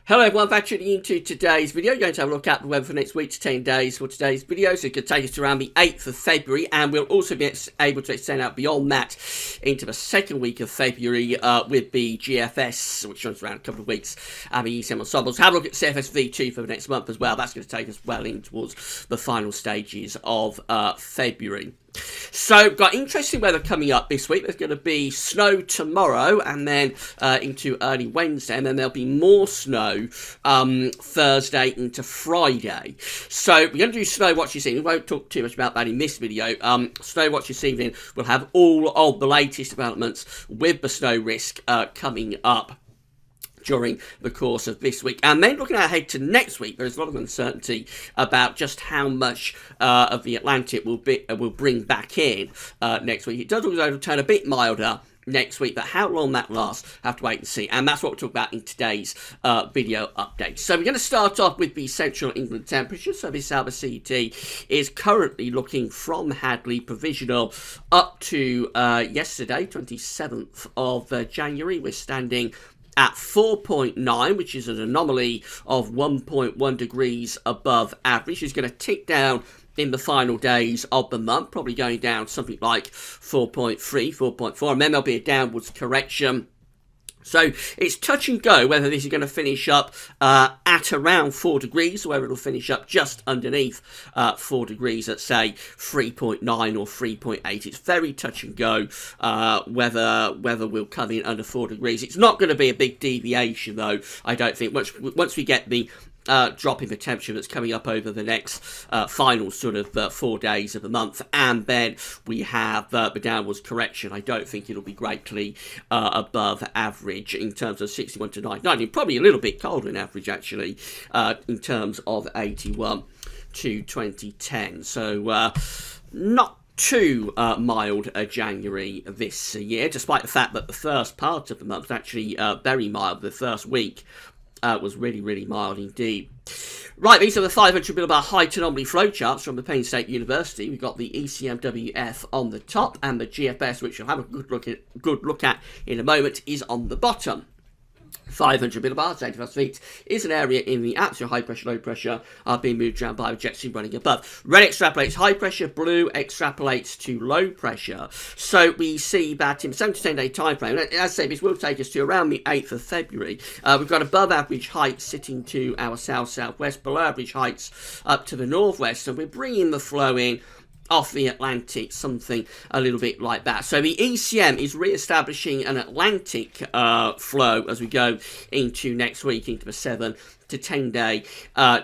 Hello everyone, back tuning into today's video. We're going to have a look at the weather for next week to 10 days for today's video. So it could take us to around the 8th of February, and we'll also be able to extend out beyond that into the second week of February with the GFS, which runs around a couple of weeks, and the ECMWF Ensembles. Have a look at CFSV2 for the next month as well. That's going to take us well in towards the final stages of February. So, got interesting weather coming up this week. There's going to be snow tomorrow and then into early Wednesday, and then there'll be more snow Thursday into Friday. So, we're going to do snow watch this evening. We won't talk too much about that in this video. Snow watch this evening will have all of the latest developments with the snow risk coming up during the course of this week. And then looking ahead to next week, there's a lot of uncertainty about just how much of the Atlantic will bring back in next week. It does look as though it'll turn a bit milder next week, but how long that lasts, have to wait and see. And that's what we'll talk about in today's video update. So we're going to start off with the central England temperature. So this hour CET is currently looking from Hadley provisional up to yesterday, 27th of January. We're standing at 4.9, which is an anomaly of 1.1 degrees above average. It's going to tick down in the final days of the month, probably going down something like 4.3, 4.4, and then there'll be a downwards correction. So it's touch and go whether this is going to finish up at around 4 degrees, or whether it'll finish up just underneath 4 degrees at, say, 3.9 or 3.8. It's very touch and go whether we'll come in under 4 degrees. It's not going to be a big deviation, though, I don't think. Once we get the drop in the temperature that's coming up over the next final sort of 4 days of the month, and then we have the downwards correction. I don't think it'll be greatly above average in terms of 61 to 99. Probably a little bit colder in average, actually, in terms of 81 to 2010. So not too mild a January this year, despite the fact that the first part of the month was actually very mild. The first week was really, really mild indeed. Right, these are the 500 millibar height anomaly flowcharts from the Penn State University. We've got the ECMWF on the top, and the GFS, which we'll have a good look at in a moment, is on the bottom. 500 millibars, 85 feet, is an area in the absolute high pressure, low pressure being moved around by a jet stream running above. Red extrapolates high pressure, blue extrapolates to low pressure. So we see that in 7 to 10 day time frame, as I say, this will take us to around the 8th of February. We've got above average heights sitting to our south-southwest, below average heights up to the northwest, so we're bringing the flow in off the Atlantic, something a little bit like that. So the ECM is re-establishing an Atlantic flow as we go into next week, into the 7 to 10 day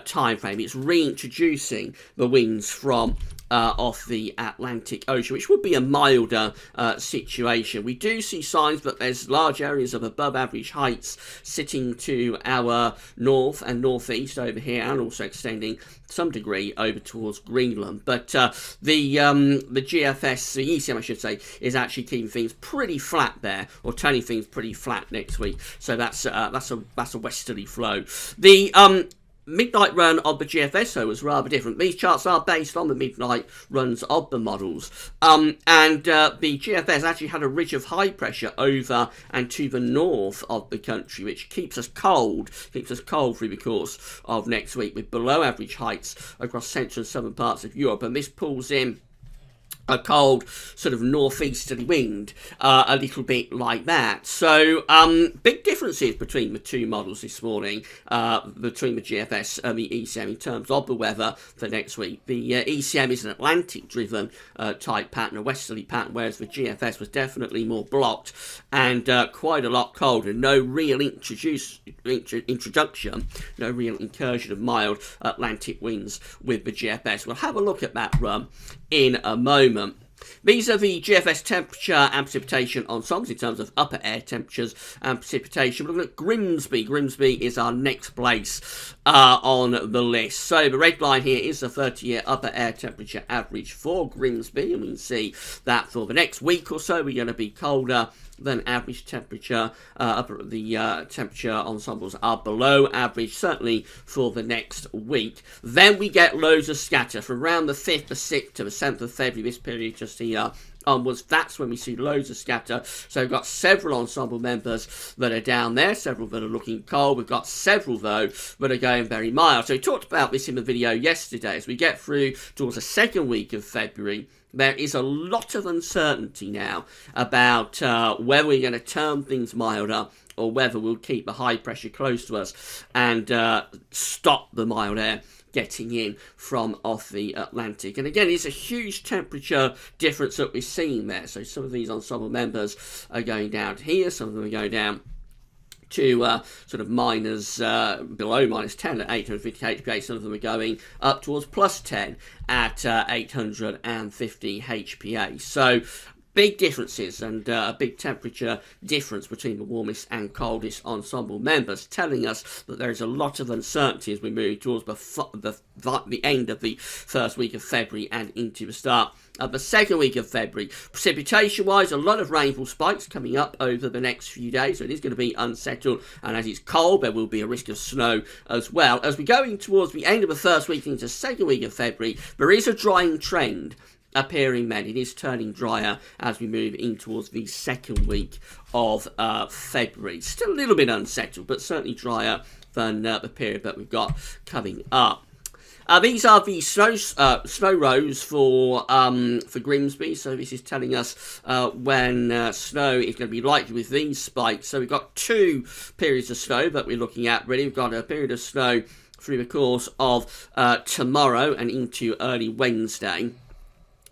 time frame. It's reintroducing the winds from off the Atlantic Ocean, which would be a milder situation. We do see signs that there's large areas of above average heights sitting to our north and northeast over here, and also extending some degree over towards Greenland. But the GFS, the ECM I should say, is actually keeping things pretty flat there, or turning things pretty flat next week. So that's a westerly flow. The midnight run of the GFS, though, was rather different. These charts are based on the midnight runs of the models. And the GFS actually had a ridge of high pressure over and to the north of the country, which keeps us cold through the course of next week, with below average heights across central and southern parts of Europe. And this pulls in a cold sort of northeasterly wind, a little bit like that. So big differences between the two models this morning, between the GFS and the ECM in terms of the weather for next week. The ECM is an Atlantic driven type pattern, a westerly pattern, whereas the GFS was definitely more blocked and quite a lot colder. No real introduction, no real incursion of mild Atlantic winds with the GFS. We'll have a look at that run in a moment. These are the GFS temperature and precipitation ensembles in terms of upper air temperatures and precipitation. We're looking at Grimsby. Grimsby is our next place on the list. So the red line here is the 30-year upper air temperature average for Grimsby, and we can see that for the next week or so we're going to be colder than average temperature. The temperature ensembles are below average, certainly for the next week. Then we get loads of scatter from around the 5th, the 6th to the 7th of February. This period just here onwards, that's when we see loads of scatter. So we've got several ensemble members that are down there, several that are looking cold. We've got several, though, that are going very mild. So we talked about this in the video yesterday. As we get through towards the second week of February, there is a lot of uncertainty now about whether we're going to turn things milder or whether we'll keep the high pressure close to us and stop the mild air getting in from off the Atlantic. And again, it's a huge temperature difference that we're seeing there. So some of these ensemble members are going down here, some of them are going down to sort of minus, below minus 10 at 850 HPA. Some of them are going up towards plus 10 at 850 HPA. So big differences and a big temperature difference between the warmest and coldest ensemble members, telling us that there is a lot of uncertainty as we move towards the end of the first week of February and into the start of the second week of February. Precipitation-wise, a lot of rainfall spikes coming up over the next few days, so it is going to be unsettled, and as it's cold, there will be a risk of snow as well. As we go in towards the end of the first week into the second week of February, there is a drying trend appearing then. It is turning drier as we move in towards the second week of February. Still a little bit unsettled, but certainly drier than the period that we've got coming up. These are the snow rows for Grimsby. So this is telling us when snow is going to be likely with these spikes. So we've got two periods of snow that we're looking at. Really, we've got a period of snow through the course of tomorrow and into early Wednesday.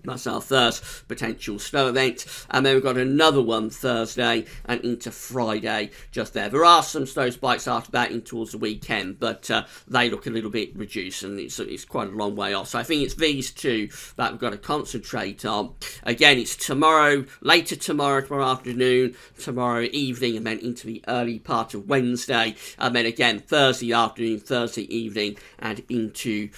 That's our first potential snow event. And then we've got another one Thursday and into Friday just there. There are some snow spikes after that in towards the weekend, but they look a little bit reduced and it's quite a long way off. So I think it's these two that we've got to concentrate on. Again, it's tomorrow, later tomorrow afternoon, tomorrow evening, and then into the early part of Wednesday. And then again, Thursday afternoon, Thursday evening, and into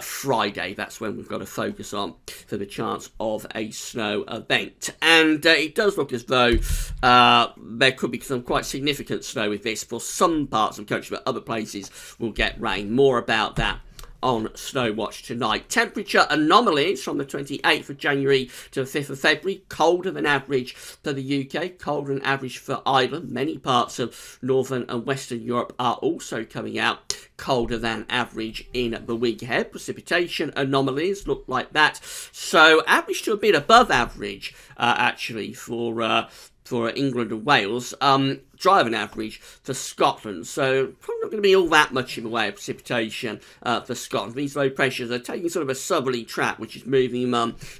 Friday. That's when we've got to focus on for the chance of a snow event. And it does look as though there could be some quite significant snow with this for some parts of the country, but other places will get rain. More about that on Snow Watch tonight. Temperature anomalies from the 28th of January to the 5th of February. Colder than average for the UK, colder than average for Ireland. Many parts of Northern and Western Europe are also coming out colder than average in the week ahead. Precipitation anomalies look like that. So average to a bit above average, actually, for England and Wales. Drier than average for Scotland, so probably not going to be all that much in the way of precipitation for Scotland. These low pressures are taking sort of a southerly track, which is moving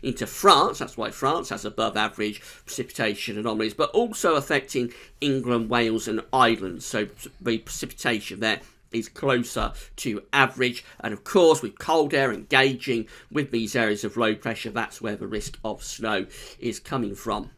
into France. That's why France has above average precipitation anomalies, but also affecting England, Wales and Ireland. So the precipitation there is closer to average, and of course with cold air engaging with these areas of low pressure, that's where the risk of snow is coming from.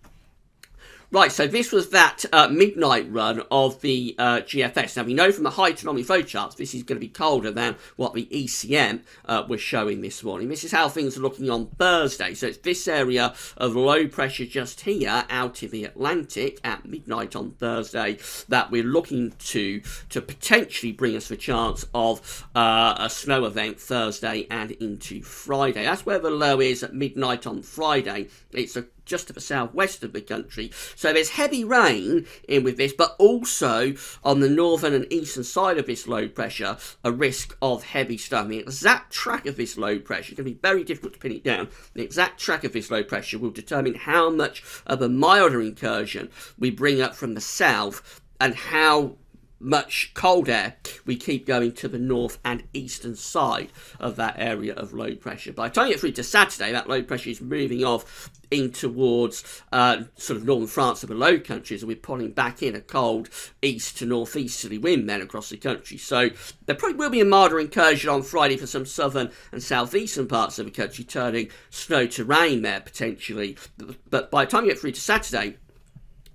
Right, so this was that midnight run of the GFS. Now, we know from the height anomaly flow charts, this is going to be colder than what the ECM was showing this morning. This is how things are looking on Thursday. So it's this area of low pressure just here out in the Atlantic at midnight on Thursday that we're looking to potentially bring us the chance of a snow event Thursday and into Friday. That's where the low is at midnight on Friday. It's just to the southwest of the country. So there's heavy rain in with this, but also on the northern and eastern side of this low pressure, a risk of heavy snow. The exact track of this low pressure is going to be very difficult to pin it down. The exact track of this low pressure will determine how much of a milder incursion we bring up from the south and how much cold air we keep going to the north and eastern side of that area of low pressure. By the time you get through to Saturday, that low pressure is moving off in towards sort of northern France and the Low Countries, and we're pulling back in a cold east to northeasterly wind then across the country. So there probably will be a milder incursion on Friday for some southern and southeastern parts of the country, turning snow to rain there potentially. But by the time you get through to Saturday,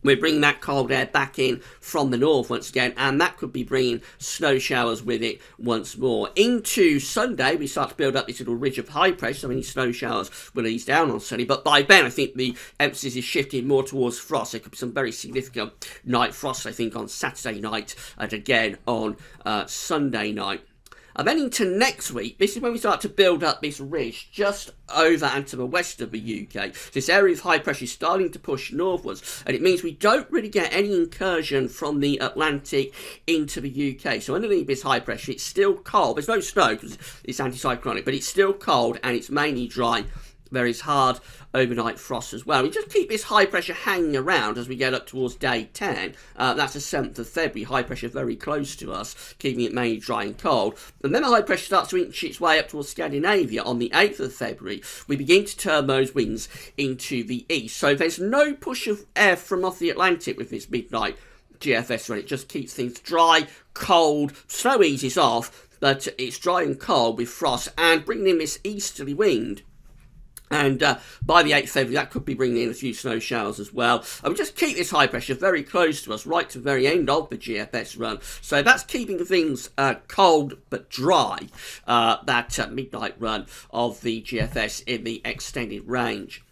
we're bringing that cold air back in from the north once again, and that could be bringing snow showers with it once more. Into Sunday, we start to build up this little ridge of high pressure, so any snow showers will ease down on Sunday. But by then, I think the emphasis is shifting more towards frost. There could be some very significant night frost, I think, on Saturday night and again on Sunday night. And then into next week, this is when we start to build up this ridge just over and to the west of the UK. So this area of high pressure is starting to push northwards, and it means we don't really get any incursion from the Atlantic into the UK. So underneath this high pressure, it's still cold. There's no snow because it's anticyclonic, but it's still cold and it's mainly dry. There is hard overnight frost as well. We just keep this high pressure hanging around as we get up towards day 10. That's the 7th of February. High pressure very close to us, keeping it mainly dry and cold. And then the high pressure starts to inch its way up towards Scandinavia on the 8th of February. We begin to turn those winds into the east. So there's no push of air from off the Atlantic with this midnight GFS run. It just keeps things dry, cold, snow eases off, but it's dry and cold with frost and bringing in this easterly wind. And by the 8th of February, that could be bringing in a few snow showers as well. And we just keep this high pressure very close to us, right to the very end of the GFS run. So that's keeping things cold but dry, that midnight run of the GFS in the extended range.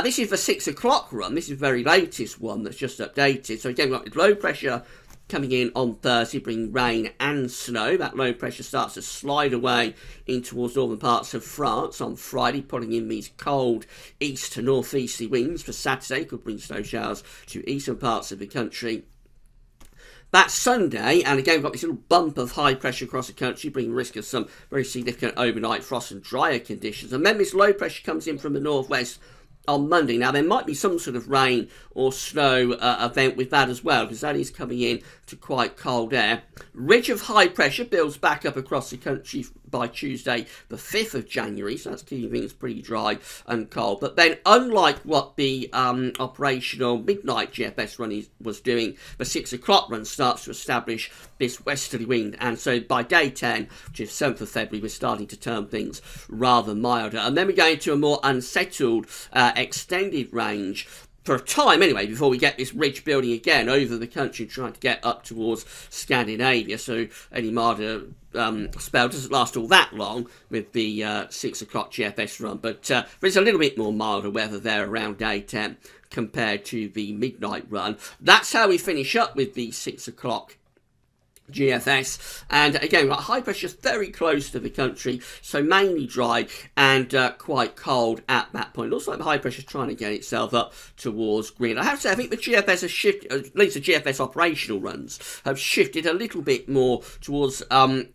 This is the 6 o'clock run. This is the very latest one that's just updated. So again, we've got low pressure coming in on Thursday, bringing rain and snow. That low pressure starts to slide away in towards northern parts of France on Friday, pulling in these cold east to northeasterly winds. For Saturday, could bring snow showers to eastern parts of the country. That Sunday, and again, we've got this little bump of high pressure across the country, bringing risk of some very significant overnight frost and drier conditions. And then this low pressure comes in from the northwest on Monday. Now, there might be some sort of rain or snow event with that as well, because that is coming in to quite cold air. Ridge of high pressure builds back up across the country by Tuesday, the 5th of January, so that's keeping things pretty dry and cold. But then, unlike what the operational midnight GFS run was doing, the 6 o'clock run starts to establish this westerly wind, and so by day 10, which is 7th of February, we're starting to turn things rather milder. And then we go into a more unsettled extended range for a time anyway, before we get this ridge building again over the country, trying to get up towards Scandinavia. So any milder spell doesn't last all that long with the 6 o'clock GFS run, but there's a little bit more milder weather there around day 10 compared to the midnight run. That's how we finish up with the 6 o'clock GFS, and again we've got high pressure very close to the country, so mainly dry and quite cold at that point. It looks like the high pressure is trying to get itself up towards green. I have to say, I think the GFS has shifted, at least the GFS operational runs have shifted a little bit more towards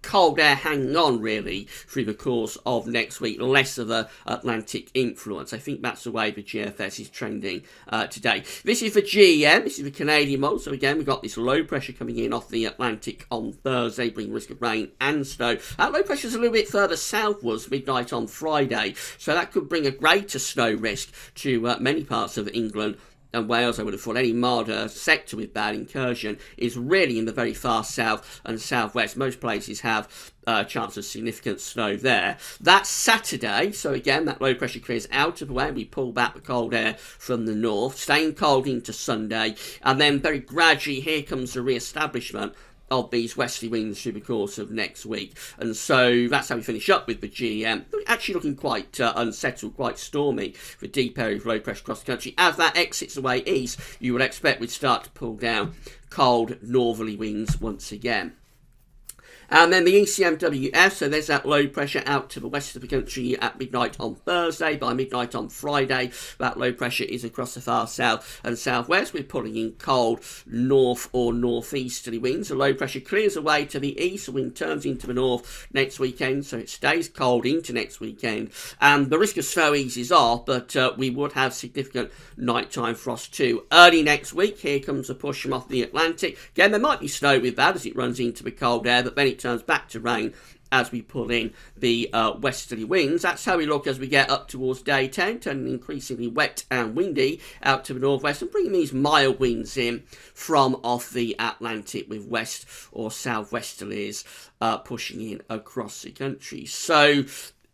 cold air hanging on really through the course of next week, less of a Atlantic influence. I think that's the way the GFS is trending today. This is the GEM, this is the Canadian model, so again we've got this low pressure coming in off the Atlantic on Thursday, bringing risk of rain and snow. That low pressure is a little bit further southwards, midnight on Friday, so that could bring a greater snow risk to many parts of England and Wales. I would have thought any milder sector with bad incursion is really in the very far south and southwest. Most places have a chance of significant snow there. That's Saturday, so again that low pressure clears out of the way and we pull back the cold air from the north, staying cold into Sunday, and then very gradually here comes the re-establishment of these westerly winds through the course of next week. And so that's how we finish up with the GEM. Actually looking quite unsettled, quite stormy, with deep area of low pressure across the country. As that exits away east, you would expect we'd start to pull down cold northerly winds once again. And then the ECMWF, so there's that low pressure out to the west of the country at midnight on Thursday. By midnight on Friday, that low pressure is across the far south and southwest. We're pulling in cold north or northeasterly winds. The low pressure clears away to the east. The wind turns into the north next weekend, so it stays cold into next weekend. And the risk of snow eases off, but we would have significant nighttime frost too. Early next week, here comes a push from off the Atlantic. Again, there might be snow with that as it runs into the cold air, but then it turns back to rain as we pull in the westerly winds. That's how we look as we get up towards day 10, turning increasingly wet and windy out to the northwest and bringing these mild winds in from off the Atlantic with west or southwesterlies pushing in across the country. So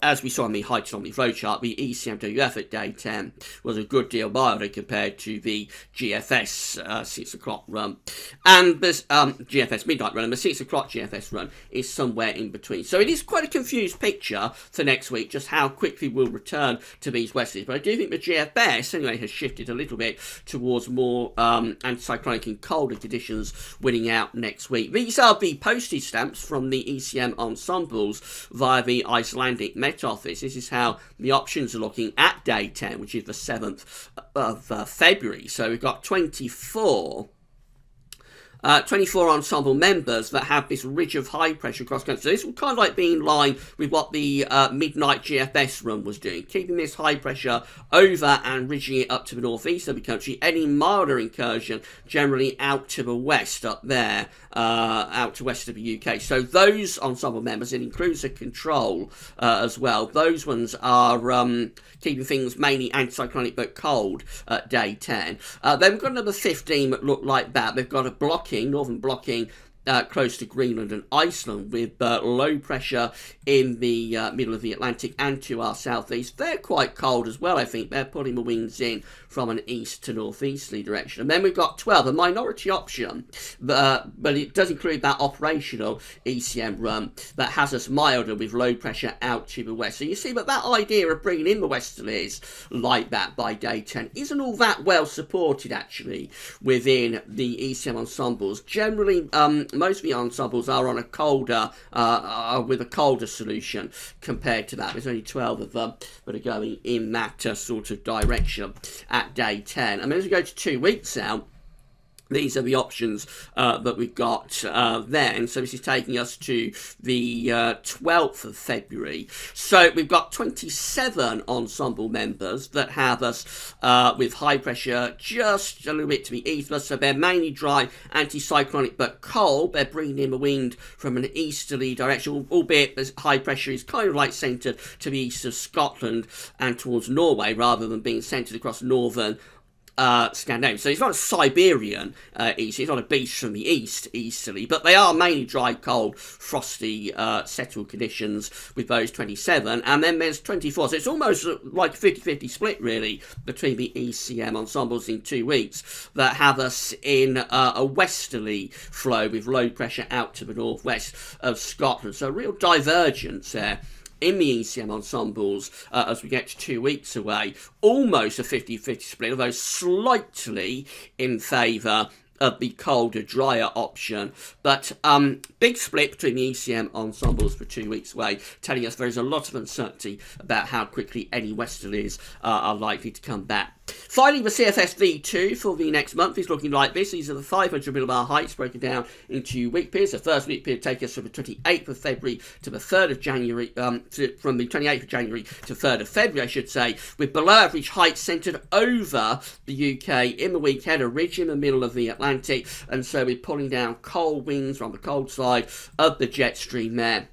as we saw on the height on the flow chart, the ECMWF at day 10 was a good deal milder compared to the GFS 6 o'clock run. And this GFS midnight run, and the 6 o'clock GFS run is somewhere in between. So it is quite a confused picture for next week, just how quickly we'll return to these westerlies. But I do think the GFS, anyway, has shifted a little bit towards more anticyclonic and colder conditions winning out next week. These are the postage stamps from the ECM ensembles via the Icelandic Met Office. This is how the options are looking at day 10, which is the 7th of February. So we've got 24 ensemble members that have this ridge of high pressure across country. So this will kind of like be in line with what the midnight GFS run was doing, keeping this high pressure over and ridging it up to the northeast of the country. Any milder incursion generally out to the west up there, out to west of the UK. So those ensemble members, it includes a control as well. Those ones are keeping things mainly anticyclonic but cold at day 10. Then we've got another 15 that look like that. They've got a blocking, northern blocking, close to Greenland and Iceland, with low pressure in the middle of the Atlantic and to our southeast. They're quite cold as well, I think. They're pulling the winds in from an east to northeasterly direction. And then we've got 12, a minority option, but it does include that operational ECM run that has us milder with low pressure out to the west. So you see that idea of bringing in the westerlies like that by day 10 isn't all that well supported, actually, within the ECM ensembles. Generally, most of the ensembles are on a colder, with a colder solution compared to that. There's only 12 of them that are going in that sort of direction at day 10. And as we go to 2 weeks out, these are the options that we've got then. So this is taking us to the 12th of February. So we've got 27 ensemble members that have us with high pressure just a little bit to the east. So they're mainly dry, anticyclonic but cold. They're bringing in the wind from an easterly direction, albeit the high pressure is kind of like centred to the east of Scotland and towards Norway rather than being centred across northern Scandinavia. So it's not a Siberian east, it's not a beast from the east easterly, but they are mainly dry, cold, frosty, settled conditions with those 27. And then there's 24. So it's almost like a 50-50 split, really, between the ECM ensembles in 2 weeks that have us in a westerly flow with low pressure out to the northwest of Scotland. So a real divergence there in the ECM ensembles as we get to 2 weeks away. Almost a 50-50 split, although slightly in favour of the colder, drier option. But big split between the ECM ensembles for 2 weeks away, telling us there is a lot of uncertainty about how quickly any westerlies are likely to come back. Finally, the CFS V2 for the next month is looking like this. These are the 500 millibar heights broken down into week periods. The first week period takes us from the 28th of February to the 3rd of January, from the 28th of January to 3rd of February, I should say, with below average heights centred over the UK in the weekend, a ridge in the middle of the Atlantic, and so we're pulling down cold winds from the cold side of the jet stream there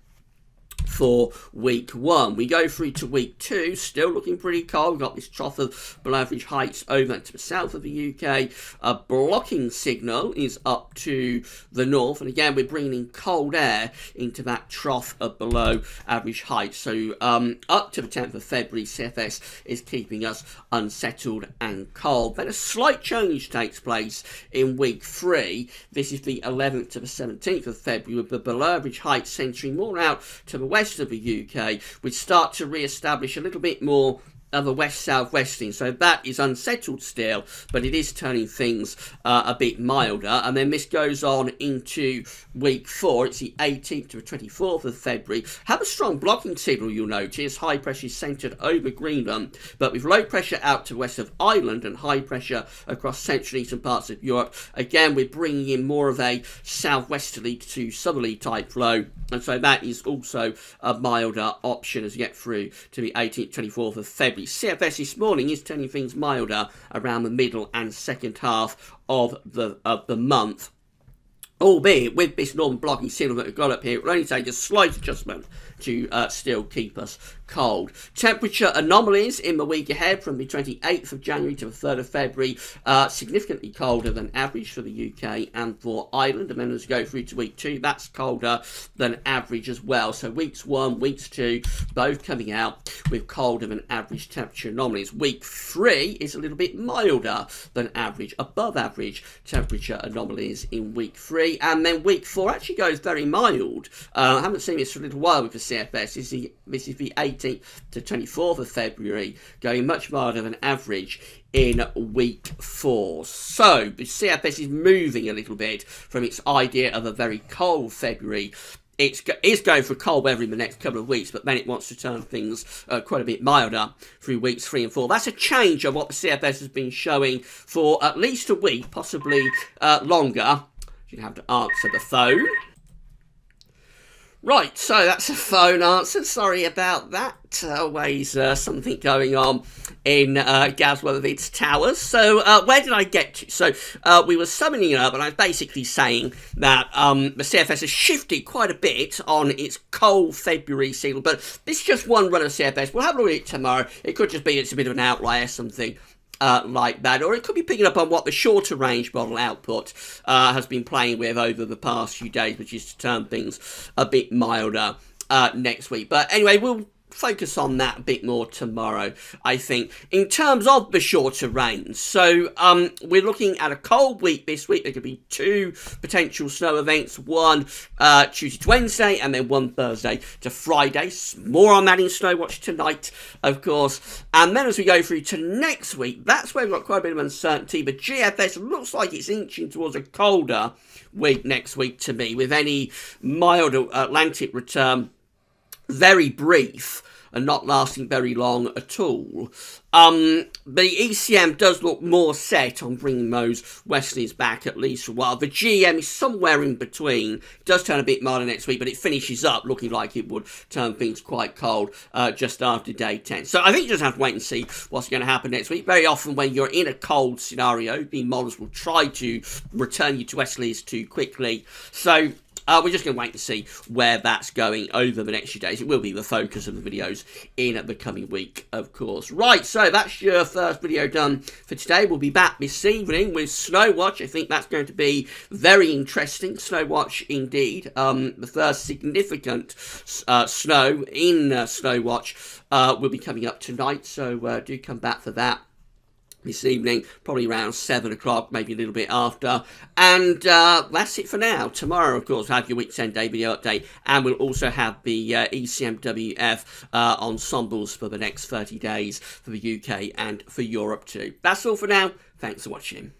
for week 1. We go through to week 2, still looking pretty cold. We've got this trough of below average heights over to the south of the UK. A blocking signal is up to the north, and again we're bringing in cold air into that trough of below average heights. So up to the 10th of February, CFS is keeping us unsettled and cold. Then a slight change takes place in week 3. This is the 11th to the 17th of February, with the below average heights centering more out to the west of the UK, which start to re-establish a little bit more of a west-southwesting. So that is unsettled still, but it is turning things a bit milder. And then this goes on into week 4. It's the 18th to the 24th of February. Have a strong blocking signal, you'll notice. High pressure is centred over Greenland, but with low pressure out to the west of Ireland and high pressure across central eastern parts of Europe. Again, we're bringing in more of a southwesterly to southerly type flow, and so that is also a milder option as you get through to the 18th, 24th of February. CFS this morning is turning things milder around the middle and second half of the month, albeit with this northern blocking signal that we've got up here, it will only take a slight adjustment to still keep us cold. Temperature anomalies in the week ahead from the 28th of January to the 3rd of February, significantly colder than average for the UK and for Ireland. And then as we go through to week 2, that's colder than average as well. So weeks 1, weeks 2, both coming out with colder than average temperature anomalies. Week 3 is a little bit milder than average, above average temperature anomalies in week 3. And then week 4 actually goes very mild. I haven't seen this for a little while with the CFS. This is the 18th to 24th of February, going much milder than average in week 4. So the CFS is moving a little bit from its idea of a very cold February. It's going for cold weather in the next couple of weeks, but then it wants to turn things quite a bit milder through weeks 3 and 4. That's a change of what the CFS has been showing for at least a week, possibly longer. You have to answer the phone. Right, so that's a phone answer. Sorry about that. Always something going on in Gasworth's Towers. So where did I get to? So we were summing it up, and I was basically saying that the CFS has shifted quite a bit on its cold February signal, but this is just one run of CFS. We'll have a look at it tomorrow. It could just be it's a bit of an outlier, something like that, or it could be picking up on what the shorter range model output has been playing with over the past few days, which is to turn things a bit milder next week. But anyway, we'll focus on that a bit more tomorrow, I think, in terms of the shorter range. So we're looking at a cold week this week. There could be 2 potential snow events, one Tuesday to Wednesday and then one Thursday to Friday. More on that in Snow Watch tonight, of course. And then as we go through to next week, that's where we've got quite a bit of uncertainty. But GFS looks like it's inching towards a colder week next week to me, with any milder Atlantic return very brief and not lasting very long at all. The ECM does look more set on bringing those westerlies back at least for a while. The GM is somewhere in between. It does turn a bit milder next week, but it finishes up looking like it would turn things quite cold just after day 10. So I think you just have to wait and see what's going to happen next week. Very often when you're in a cold scenario, the models will try to return you to westerlies too quickly. So we're just going to wait and see where that's going over the next few days. It will be the focus of the videos in the coming week, of course. Right, so that's your first video done for today. We'll be back this evening with Snow Watch. I think that's going to be very interesting. Snow Watch indeed. The first significant snow in Snow Watch will be coming up tonight, so do come back for that this evening, probably around 7 o'clock, maybe a little bit after. And that's it for now. Tomorrow, of course, we'll have your week 10 day video update, and we'll also have the ECMWF ensembles for the next 30 days for the UK and for Europe too. That's all for now. Thanks for watching.